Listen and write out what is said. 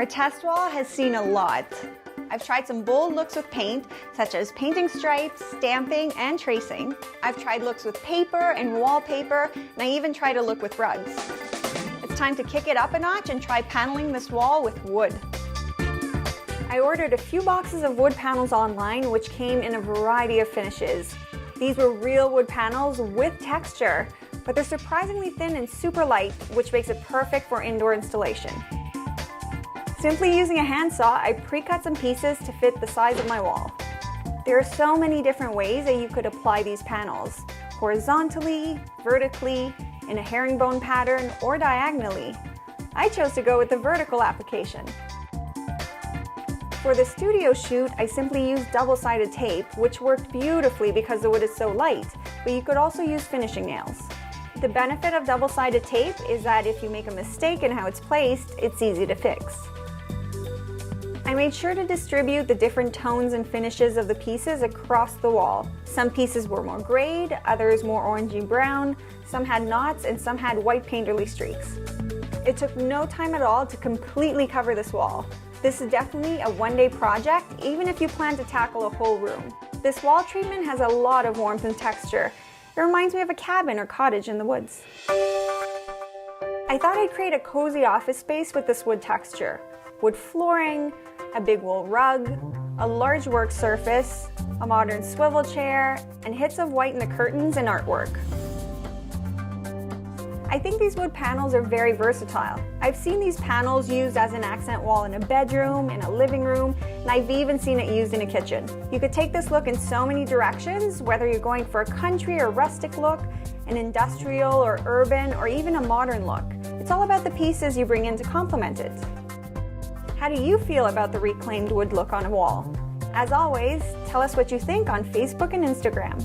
Our test wall has seen a lot. I've tried some bold looks with paint, such as painting stripes, stamping, and tracing. I've tried looks with paper and wallpaper, and I even tried a look with rugs. It's time to kick it up a notch and try paneling this wall with wood. I ordered a few boxes of wood panels online, which came in a variety of finishes. These were real wood panels with texture, but they're surprisingly thin and super light, which makes it perfect for indoor installation. Simply using a handsaw, I pre-cut some pieces to fit the size of my wall. There are so many different ways that you could apply these panels: horizontally, vertically, in a herringbone pattern, or diagonally. I chose to go with the vertical application. For the studio shoot, I simply used double-sided tape, which worked beautifully because the wood is so light, but you could also use finishing nails. The benefit of double-sided tape is that if you make a mistake in how it's placed, it's easy to fix. I made sure to distribute the different tones and finishes of the pieces across the wall. Some pieces were more grayed, others more orangey brown, some had knots, and some had white painterly streaks. It took no time at all to completely cover this wall. This is definitely a one-day project, even if you plan to tackle a whole room. This wall treatment has a lot of warmth and texture. It reminds me of a cabin or cottage in the woods. I thought I'd create a cozy office space with this wood texture. Wood flooring, a big wool rug, a large work surface, a modern swivel chair, and hits of white in the curtains and artwork. I think these wood panels are very versatile. I've seen these panels used as an accent wall in a bedroom, in a living room, and I've even seen it used in a kitchen. You could take this look in so many directions, whether you're going for a country or rustic look, an industrial or urban, or even a modern look. It's all about the pieces you bring in to complement it. How do you feel about the reclaimed wood look on a wall? As always, tell us what you think on Facebook and Instagram.